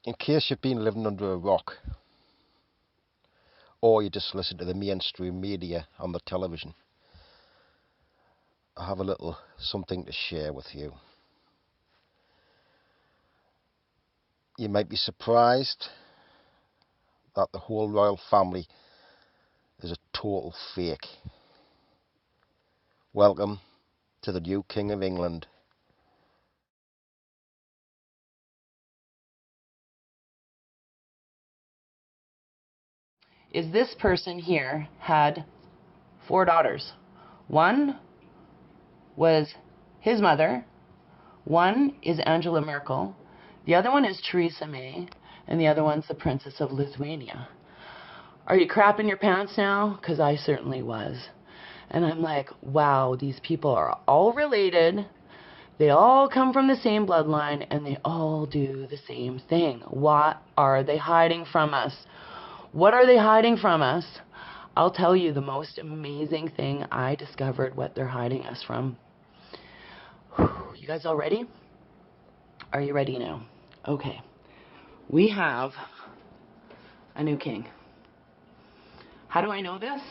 In case you've been living under a rock, or you just listen to the mainstream media on the television, I have a little something to share with you. You might be surprised that the whole royal family is a total fake. Welcome to the new King of England. Is this person here had 4 daughters. One was his mother, one is Angela Merkel, the other one is Theresa May, and the other one's the Princess of Lithuania. Are you crapping your pants now? Because I certainly was. And I'm like, wow, these people are all related. They all come from the same bloodline, and they all do the same thing. What are they hiding from us? What are they hiding from us? I'll tell you the most amazing thing I discovered what they're hiding us from. You guys all ready? Are you ready now? Okay. We have a new king. How do I know this?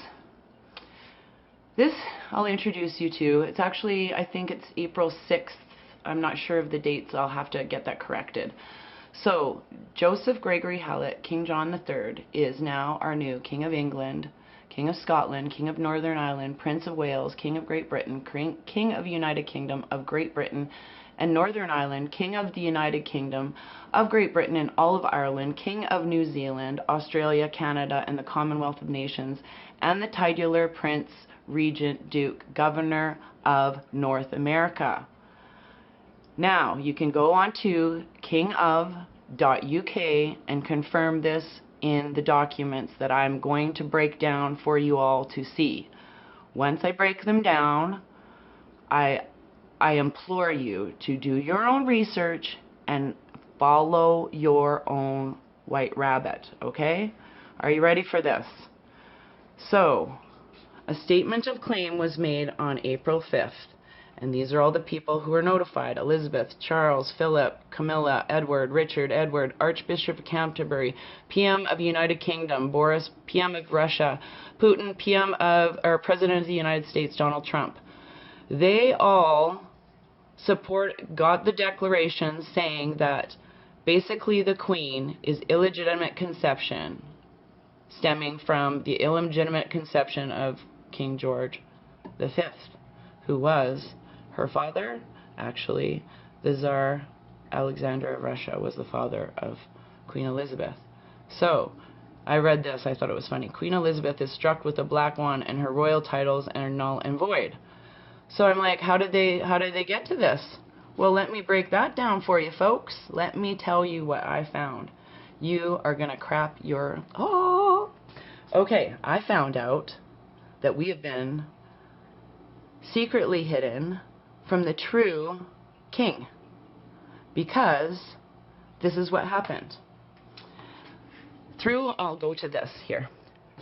This I'll introduce you to. It's actually, I think it's April 6th. I'm not sure of the dates. I'll have to get that corrected. So, Joseph Gregory Hallett, King John III, is now our new King of England, King of Scotland, King of Northern Ireland, Prince of Wales, King of Great Britain, King of United Kingdom of Great Britain and Northern Ireland, King of the United Kingdom of Great Britain and all of Ireland, King of New Zealand, Australia, Canada, and the Commonwealth of Nations, and the titular Prince, Regent, Duke, Governor of North America. Now, you can go on to kingof.uk and confirm this in the documents that I'm going to break down for you all to see. Once I break them down, I implore you to do your own research and follow your own white rabbit, okay? Are you ready for this? So, a statement of claim was made on April 5th. And these are all the people who were notified: Elizabeth, Charles, Philip, Camilla, Edward, Richard, Edward, Archbishop of Canterbury, PM of United Kingdom, Boris, PM of Russia, Putin, President of the United States, Donald Trump. They all got the declaration saying that basically the Queen is illegitimate conception, stemming from the illegitimate conception of King George V, who was her father. Actually, the Tsar Alexander of Russia was the father of Queen Elizabeth. So, I read this. I thought it was funny. Queen Elizabeth is struck with a black wand, and her royal titles are null and void. So I'm like, how did they get to this? Well, let me break that down for you, folks. Let me tell you what I found. You are gonna crap your Okay, I found out that we have been secretly hidden from the true king, because this is what happened. I'll go to this here.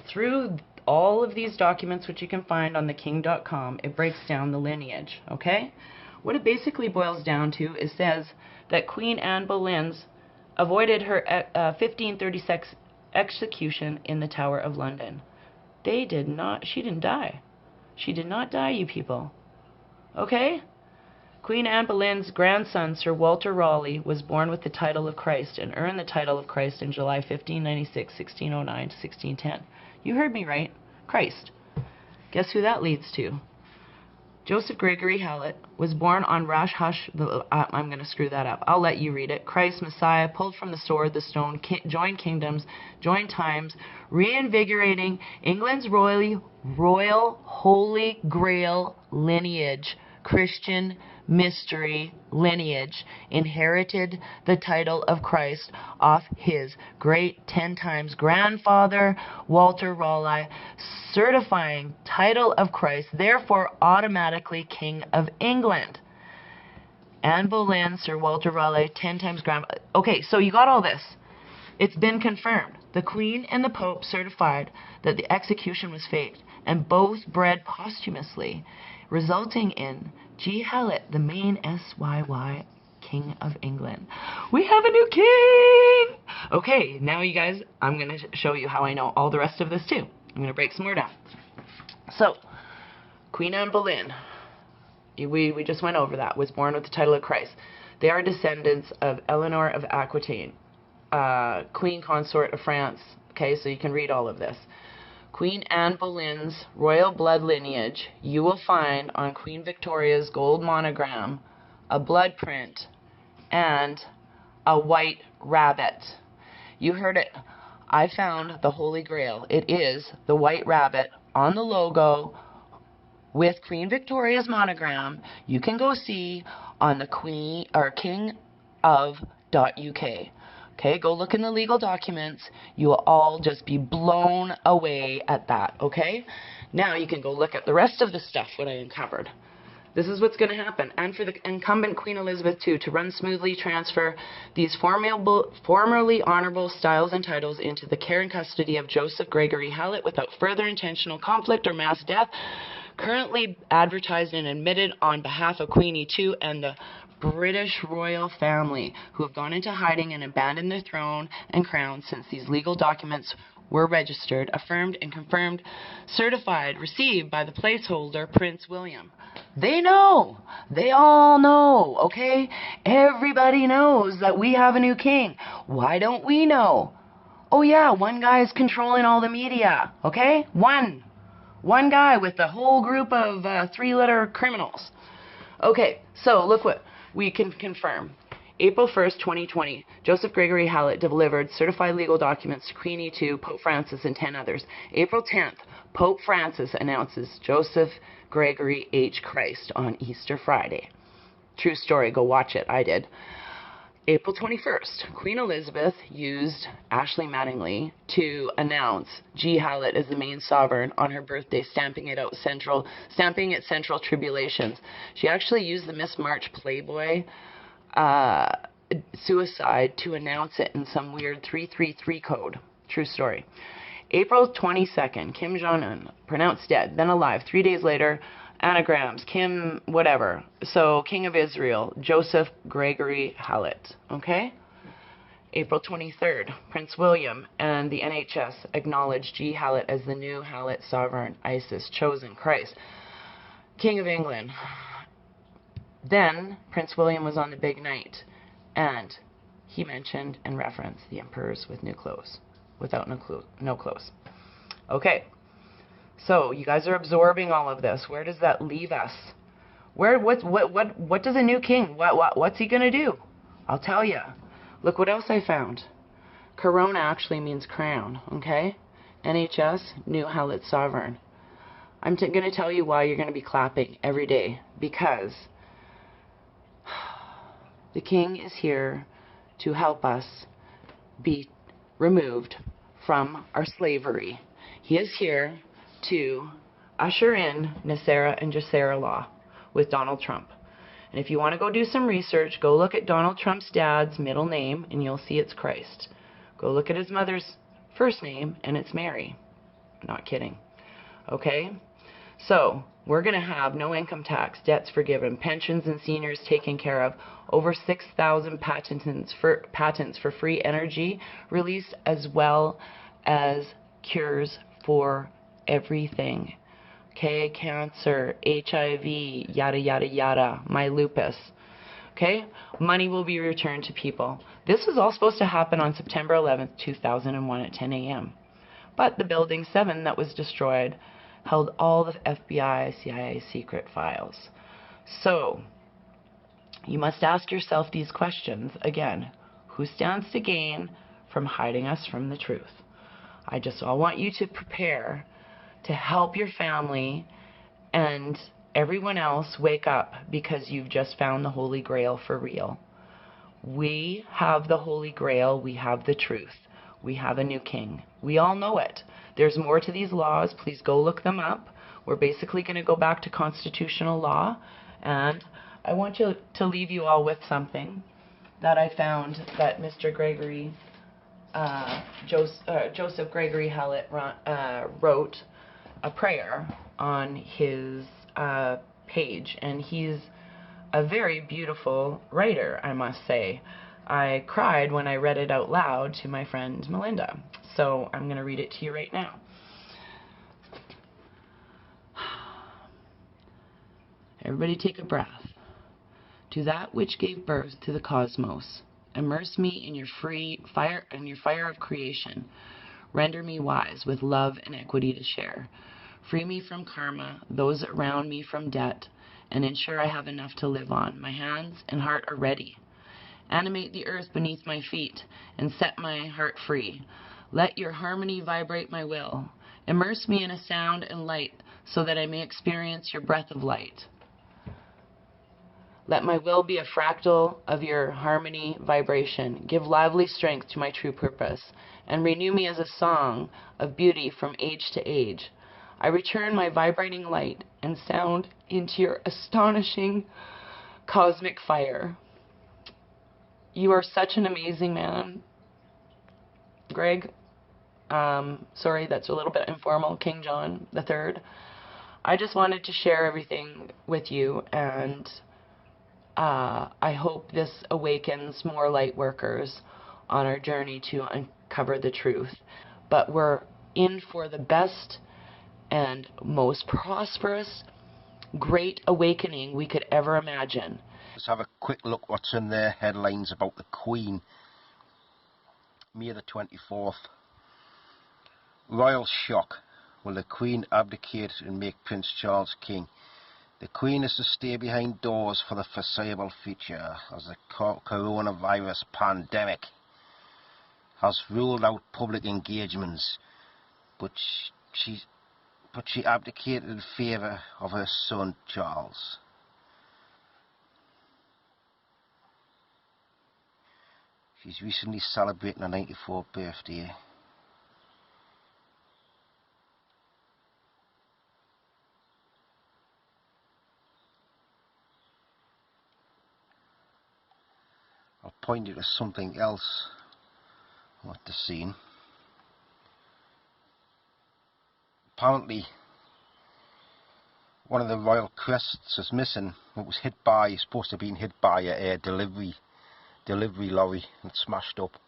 Through all of these documents, which you can find on theking.com, it breaks down the lineage, okay? What it basically boils down to is says that Queen Anne Boleyn's avoided her 1536 execution in the Tower of London. She didn't die. She did not die, you people. Okay? Queen Anne Boleyn's grandson, Sir Walter Raleigh, was born with the title of Christ and earned the title of Christ in July 1596, 1609 to 1610. You heard me right. Christ. Guess who that leads to? Joseph Gregory Hallett was born on I'm going to screw that up. I'll let you read it. Christ, Messiah, pulled from the sword, the stone, joined kingdoms, joined times, reinvigorating England's royal holy grail lineage, Christian mystery lineage, inherited the title of Christ off his great 10 times grandfather, Walter Raleigh, certifying title of Christ, therefore automatically King of England. Anne Boleyn, Sir Walter Raleigh, 10 times grandfather. Okay, so you got all this. It's been confirmed. The Queen and the Pope certified that the execution was faked, and both bred posthumously, resulting in G. Hallett, the main SYY King of England. We have a new king! Okay, now you guys, I'm going to show you how I know all the rest of this too. I'm going to break some more down. So, Queen Anne Boleyn, we just went over that, was born with the title of Christ. They are descendants of Eleanor of Aquitaine, Queen Consort of France. Okay, so you can read all of this. Queen Anne Boleyn's royal blood lineage, you will find on Queen Victoria's gold monogram, a blood print, and a white rabbit. You heard it. I found the Holy Grail. It is the white rabbit on the logo with Queen Victoria's monogram. You can go see on the Queen or King of .uk. Okay, go look in the legal documents. You will all just be blown away at that. Okay, now you can go look at the rest of the stuff what I uncovered. This is what's going to happen. And for the incumbent Queen Elizabeth II to run smoothly, transfer these formerly honorable styles and titles into the care and custody of Joseph Gregory Hallett without further intentional conflict or mass death, currently advertised and admitted on behalf of Queenie II and the British royal family, who have gone into hiding and abandoned their throne and crown since these legal documents were registered, affirmed and confirmed, certified, received by the placeholder Prince William. They know. They all know, okay? Everybody knows that we have a new king. Why don't we know? Oh yeah, one guy is controlling all the media, okay? One guy with a whole group of three-letter criminals. Okay, so look what we can confirm. April 1st, 2020, Joseph Gregory Hallett delivered certified legal documents to Queenie II, Pope Francis, and 10 others. April 10th, Pope Francis announces Joseph Gregory H. Christ on Easter Friday. True story, go watch it, I did. April 21st, Queen Elizabeth used Ashley Mattingly to announce G. Hallett as the main sovereign on her birthday, stamping it Central Tribulations. She actually used the Miss March Playboy suicide to announce it in some weird 333 code. True story. April 22nd, Kim Jong-un, pronounced dead, then alive. 3 days later, anagrams, Kim whatever. So, King of Israel, Joseph Gregory Hallett. Okay? April 23rd, Prince William and the NHS acknowledged G. Hallett as the new Hallett sovereign, ISIS, chosen Christ, King of England. Then, Prince William was on the big night, and he mentioned and referenced the emperors with new clothes, without no clothes. Okay, so you guys are absorbing all of this. Where does that leave us? What does a new king, what's he gonna do? I'll tell you. Look what else I found. Corona actually means crown, okay? NHS, new Hallett sovereign. I'm going to tell you why you're going to be clapping every day, because the king is here to help us be removed from our slavery. He is here to usher in Nasera and Jacera law with Donald Trump. And if you want to go do some research, go look at Donald Trump's dad's middle name and you'll see it's Christ. Go look at his mother's first name and it's Mary. Not kidding. Okay? So, we're going to have no income tax, debts forgiven, pensions and seniors taken care of, over 6,000 patents for free energy released, as well as cures for everything. Okay, cancer, HIV, yada, yada, yada, my lupus. Okay, money will be returned to people. This was all supposed to happen on September 11th, 2001 at 10 a.m. But the Building 7 that was destroyed held all the FBI, CIA secret files. So, you must ask yourself these questions again. Who stands to gain from hiding us from the truth? I want you to prepare to help your family and everyone else wake up, because you've just found the Holy Grail for real. We have the Holy Grail. We have the truth. We have a new king. We all know it. There's more to these laws. Please go look them up. We're basically going to go back to constitutional law. And I want to leave you all with something that I found that Mr. Gregory, Joseph Gregory Hallett wrote a prayer on his page. And he's a very beautiful writer, I must say. I cried when I read it out loud to my friend Melinda, so I'm going to read it to you right now. Everybody take a breath. To that which gave birth to the cosmos, immerse me in your fire of creation. Render me wise with love and equity to share. Free me from karma, those around me from debt, and ensure I have enough to live on. My hands and heart are ready. Animate the earth beneath my feet and set my heart free. Let your harmony vibrate my will. Immerse me in a sound and light so that I may experience your breath of light. Let my will be a fractal of your harmony vibration. Give lively strength to my true purpose, and renew me as a song of beauty from age to age. I return my vibrating light and sound into your astonishing cosmic fire. You are such an amazing man, Greg. Sorry, that's a little bit informal. King John III. I just wanted to share everything with you, and I hope this awakens more light workers on our journey to uncover the truth. But we're in for the best and most prosperous, great awakening we could ever imagine. Let's have a quick look what's in their headlines about the Queen. May the 24th. Royal shock. Will the Queen abdicate and make Prince Charles king? The Queen is to stay behind doors for the foreseeable future as the coronavirus pandemic has ruled out public engagements, but she abdicated in favour of her son Charles. She's recently celebrating her 94th birthday. I'll point you to something else what the scene. Apparently one of the royal crests is missing. It was supposed to have been hit by a delivery lorry and smashed up.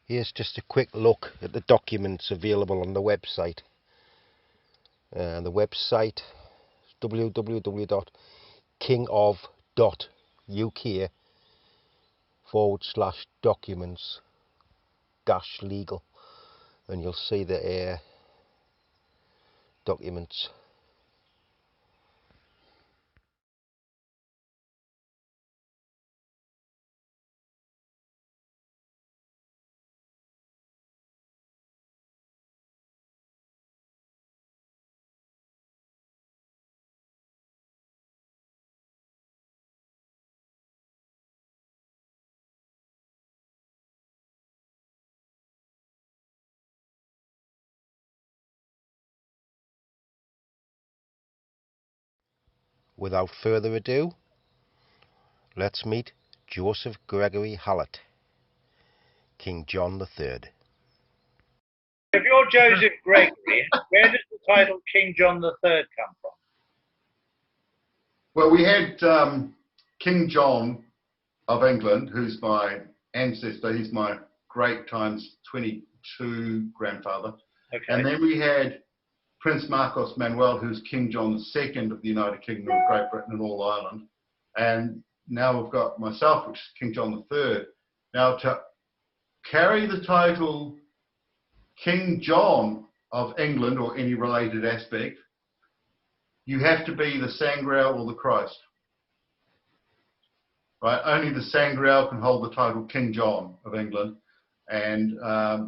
Here's just a quick look at the documents available on the website. The website is www.kingof.uk/documents-legal, and you'll see the documents. Without further ado, let's meet Joseph Gregory Hallett, King John III. If you're Joseph Gregory, where does the title King John III come from? Well, we had King John of England, who's my ancestor. He's my great times 22 grandfather. Okay. And then we had Prince Marcos Manuel, who's King John II of the United Kingdom of Great Britain and all Ireland. And now we've got myself, which is King John III. Now, to carry the title King John of England or any related aspect, you have to be the Sangreal or the Christ. Right? Only the Sangreal can hold the title King John of England. And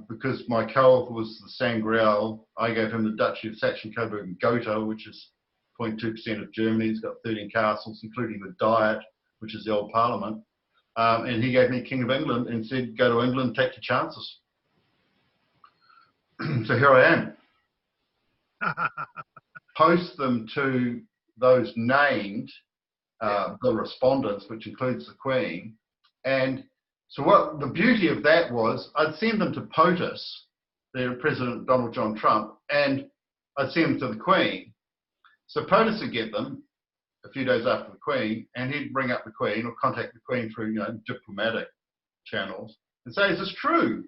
because my co-author was the Sangreal, I gave him the Duchy of Saxon-Coburg and Gotha, which is 0.2% of Germany. It's got 13 castles, including the Diet, which is the old parliament. and he gave me King of England and said, go to England, take your chances. So here I am. Post them to those named, the respondents, which includes the Queen. And so what the beauty of that was, I'd send them to POTUS, the President Donald John Trump, and I'd send them to the Queen. So POTUS would get them a few days after the Queen, and he'd bring up the Queen or contact the Queen through, diplomatic channels and say, is this true?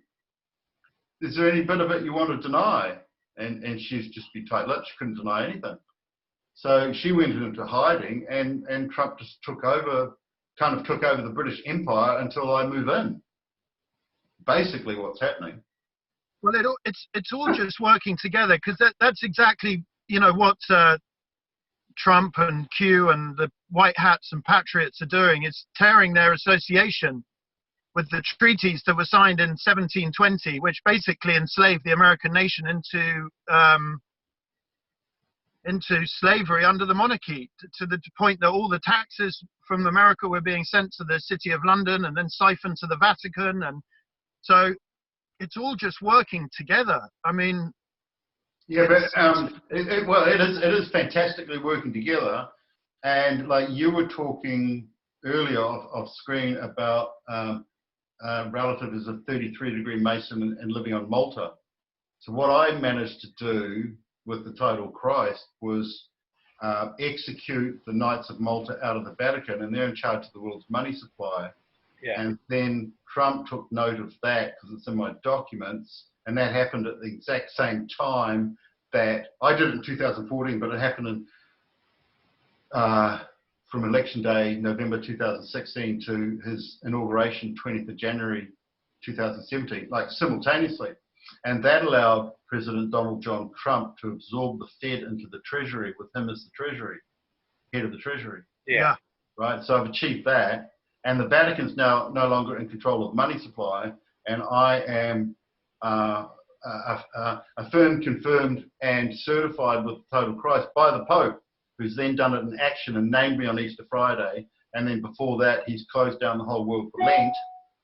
Is there any bit of it you want to deny? And she'd just be tight-lipped. She couldn't deny anything. So she went into hiding, and Trump just took over the British Empire until I move in. Basically what's happening. Well, it's all just working together, because that's exactly, what Trump and Q and the White Hats and Patriots are doing. It's tearing their association with the treaties that were signed in 1720, which basically enslaved the American nation into slavery under the monarchy, to the point that all the taxes from America were being sent to the City of London and then siphoned to the Vatican. And so it's all just working together. I mean, yeah, but it is fantastically working together. And like you were talking earlier off screen about relative is a 33-degree Mason and living on Malta. So what I managed to do with the Total Christ was execute the Knights of Malta out of the Vatican, and they're in charge of the world's money supply. Yeah. And then Trump took note of that because it's in my documents, and that happened at the exact same time that I did it in 2014, but it happened in from election day, November 2016, to his inauguration, 20th of January 2017, like simultaneously. And that allowed President Donald John Trump to absorb the Fed into the Treasury with him as the Treasury, head of the Treasury. Yeah. Right, so I've achieved that. And the Vatican's now no longer in control of money supply, and I am affirmed, confirmed, and certified with the Total Christ by the Pope, who's then done it in action and named me on Easter Friday. And then before that, he's closed down the whole world for Lent.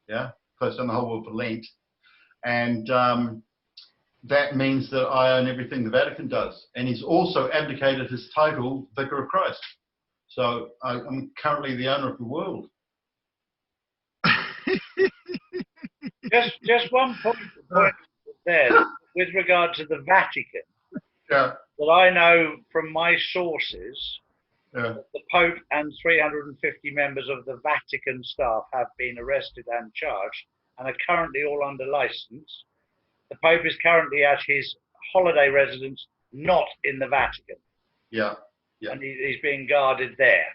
Yeah, closed down the whole world for Lent. And that means that I own everything the Vatican does. And he's also abdicated his title, Vicar of Christ. So I'm currently the owner of the world. Just one point there with regard to the Vatican. Yeah. That I know from my sources, Yeah. that the Pope and 350 members of the Vatican staff have been arrested and charged and are currently all under license. The Pope is currently at his holiday residence, not in the Vatican. Yeah. Yeah. And he's being guarded there.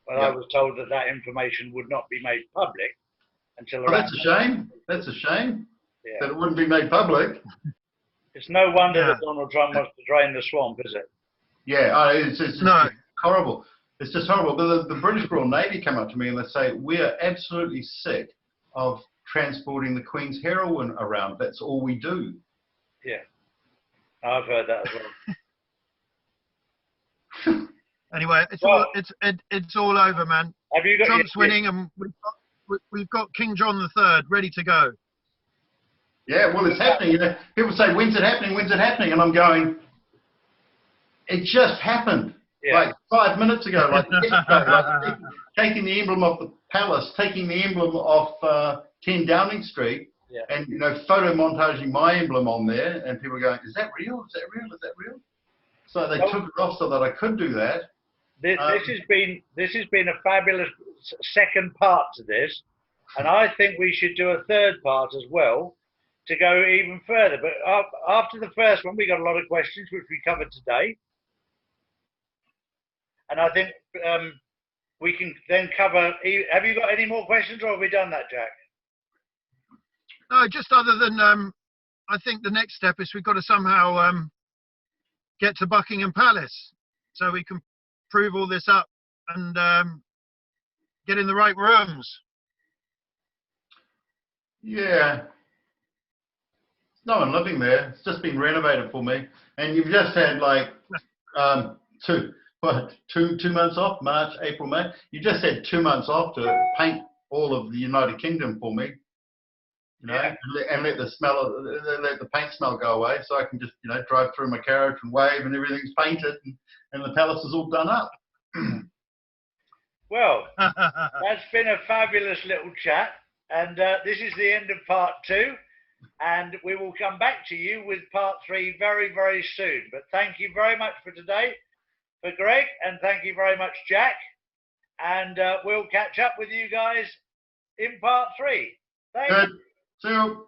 But Yeah. I was told that that information would not be made public until Well, around. that's a shame. That's a shame Yeah. that it wouldn't be made public. It's no wonder that Donald Trump wants to drain the swamp, is it? Yeah, it's No. horrible. It's just horrible. But the British Royal Navy come up to me and they say, we're absolutely sick of transporting the Queen's heroin around. That's all we do. Yeah. I've heard that as well. Anyway, it's all over, man. Have you got Trump's winning, and we've got King John III ready to go. Yeah, well, it's happening. You know, people say, when's it happening? When's it happening? And I'm going, it just happened. Yeah. Like 5 minutes ago, like taking the emblem off the palace, taking the emblem off 10 Downing Street, Yeah. and photo montaging my emblem on there, and people are going, is that real? Is that real? Is that real? So they took it off so that I could do that. This has been a fabulous second part to this, and I think we should do a third part as well to go even further. But after the first one, we got a lot of questions which we covered today, and I think we can then cover. Have you got any more questions, or have we done that, Jack? No, just other than I think the next step is we've got to somehow get to Buckingham Palace so we can prove all this up and get in the right rooms. Yeah. No one living there. It's just been renovated for me. And you've just had like 2 months off, March, April, May. You just had 2 months off to paint all of the United Kingdom for me. You know, Yeah. and let the paint smell go away, so I can just, you know, drive through my carriage and wave, and everything's painted, and the palace is all done up. Well, that's been a fabulous little chat, and this is the end of part 2, and we will come back to you with part 3 very, very soon. But thank you very much for today, for Greg, and thank you very much, Jack, and we'll catch up with you guys in part 3. Thank you. Good. See you.